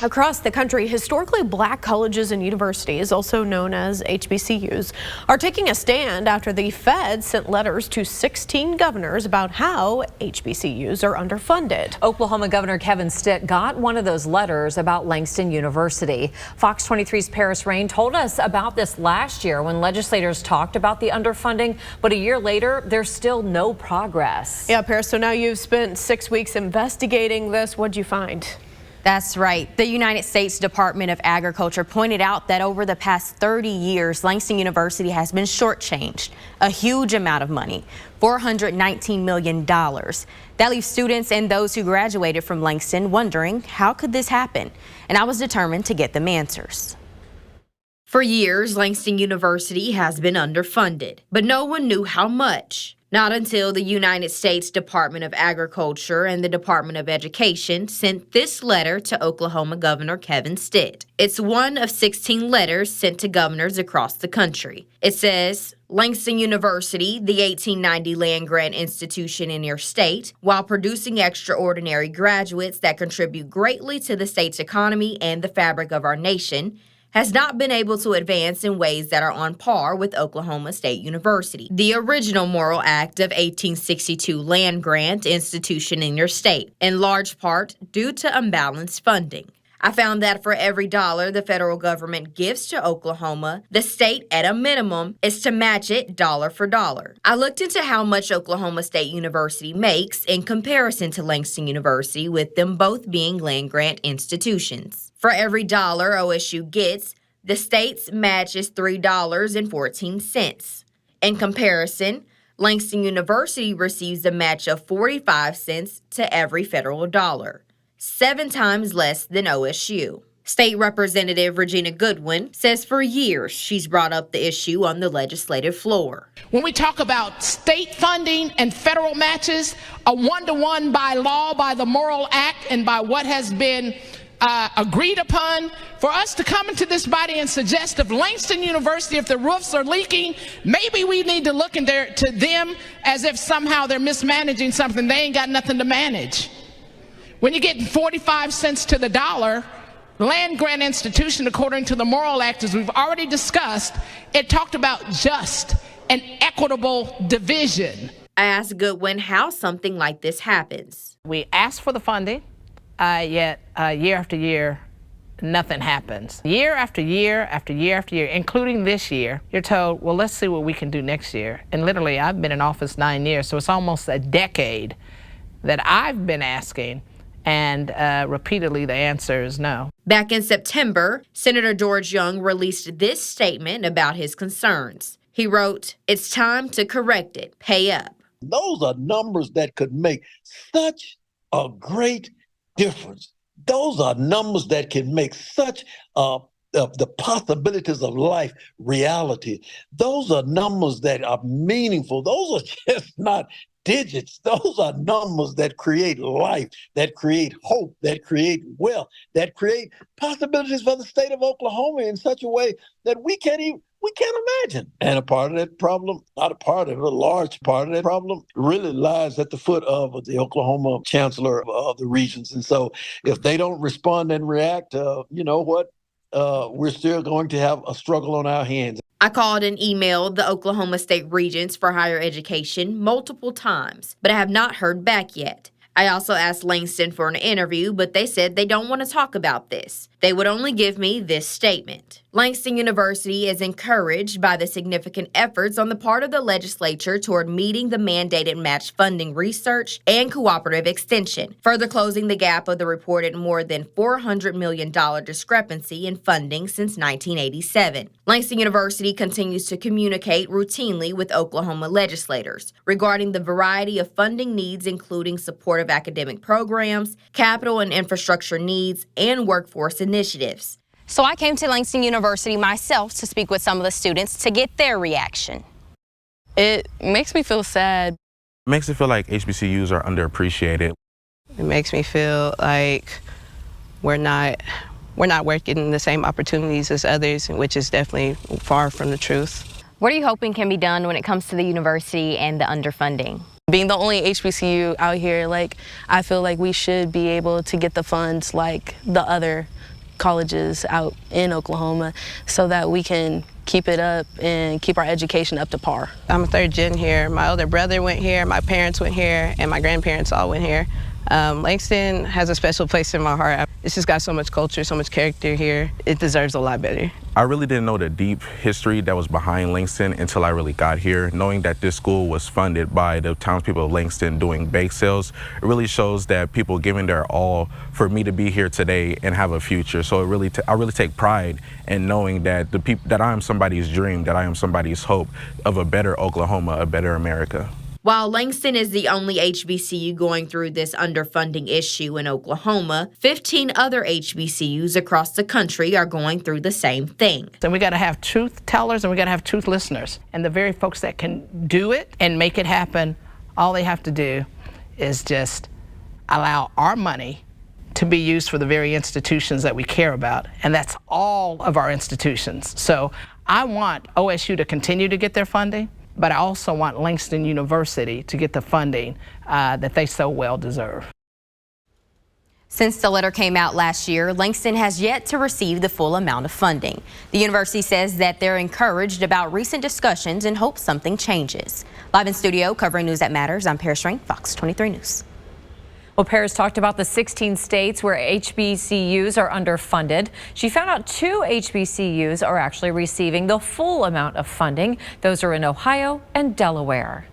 Across the country, historically black colleges and universities, also known as HBCUs, are taking a stand after the Fed sent letters to 16 governors about how HBCUs are underfunded. Oklahoma Governor Kevin Stitt got one of those letters about Langston University. Fox 23's Paris Rain told us about this last year when legislators talked about the underfunding, but a year later, there's still no progress. Yeah, Paris, so now you've spent 6 weeks investigating this. What'd you find? That's right. The United States Department of Agriculture pointed out that over the past 30 years, Langston University has been shortchanged a huge amount of money, $419 million. That leaves students and those who graduated from Langston wondering, how could this happen? And I was determined to get them answers. For years, Langston University has been underfunded, but no one knew how much. Not until the United States Department of Agriculture and the Department of Education sent this letter to Oklahoma Governor Kevin Stitt. It's one of 16 letters sent to governors across the country. It says, Langston University, the 1890 land-grant institution in your state, while producing extraordinary graduates that contribute greatly to the state's economy and the fabric of our nation, has not been able to advance in ways that are on par with Oklahoma State University, the original Morrill Act of 1862 land-grant institution in your state, in large part due to unbalanced funding. I found that for every dollar the federal government gives to Oklahoma, the state, at a minimum, is to match it dollar for dollar. I looked into how much Oklahoma State University makes in comparison to Langston University, with them both being land-grant institutions. For every dollar OSU gets, the state's match is $3.14. In comparison, Langston University receives a match of 45 cents to every federal dollar, 7 times less than OSU. State Representative Regina Goodwin says for years she's brought up the issue on the legislative floor. When we talk about state funding and federal matches, a one-to-one by law, by the Morrill Act, and by what has been agreed upon, for us to come into this body and suggest of Langston University, if the roofs are leaking, maybe we need to look in there to them as if somehow they're mismanaging something. They ain't got nothing to manage. When you're getting 45 cents to the dollar, land-grant institution, according to the Morrill Act, as we've already discussed, it talked about just and equitable division. I asked Goodwin how something like this happens. We asked for the funding, yet year after year, nothing happens. Year after year after year after year, including this year, you're told, well, let's see what we can do next year. And literally, I've been in office 9 years, so it's almost a decade that I've been asking, and repeatedly the answer is no. Back in September, Senator George Young released this statement about his concerns. He wrote, "It's time to correct it. Pay up." Those are numbers that could make such a great difference. Those are numbers that can make such the possibilities of life reality. Those are numbers that are meaningful. Those are just not digits. Those are numbers that create life, that create hope, that create wealth, that create possibilities for the state of Oklahoma in such a way that we can't imagine. And a part of that problem, not a part of it, a large part of that problem really lies at the foot of the Oklahoma chancellor of the regents. And so if they don't respond and react, you know what? We're still going to have a struggle on our hands. I called and emailed the Oklahoma State Regents for Higher Education multiple times, but I have not heard back yet. I also asked Langston for an interview, but they said they don't want to talk about this. They would only give me this statement. Langston University is encouraged by the significant efforts on the part of the legislature toward meeting the mandated match funding research and cooperative extension, further closing the gap of the reported more than $400 million discrepancy in funding since 1987. Langston University continues to communicate routinely with Oklahoma legislators regarding the variety of funding needs, including supportive academic programs, capital and infrastructure needs, and workforce initiatives. So I came to Langston University myself to speak with some of the students to get their reaction. It makes me feel sad. It makes me feel like HBCUs are underappreciated. It makes me feel like we're not working the same opportunities as others, which is definitely far from the truth. What are you hoping can be done when it comes to the university and the underfunding? Being the only HBCU out here, like, I feel like we should be able to get the funds like the other colleges out in Oklahoma so that we can keep it up and keep our education up to par. I'm a third gen here. My older brother went here, my parents went here, and my grandparents all went here. Langston has a special place in my heart. It's just got so much culture, so much character here. It deserves a lot better. I really didn't know the deep history that was behind Langston until I really got here. Knowing that this school was funded by the townspeople of Langston doing bake sales, it really shows that people giving their all for me to be here today and have a future. So I really take pride in knowing that that I am somebody's dream, that I am somebody's hope of a better Oklahoma, a better America. While Langston is the only HBCU going through this underfunding issue in Oklahoma, 15 other HBCUs across the country are going through the same thing. And we got to have truth tellers and we got to have truth listeners. And the very folks that can do it and make it happen, all they have to do is just allow our money to be used for the very institutions that we care about. And that's all of our institutions. So I want OSU to continue to get their funding, but I also want Langston University to get the funding that they so well deserve. Since the letter came out last year, Langston has yet to receive the full amount of funding. The university says that they're encouraged about recent discussions and hope something changes. Live in studio covering news that matters, I'm Paris Ring, Fox 23 News. Well, Paris talked about the 16 states where HBCUs are underfunded. She found out 2 HBCUs are actually receiving the full amount of funding. Those are in Ohio and Delaware.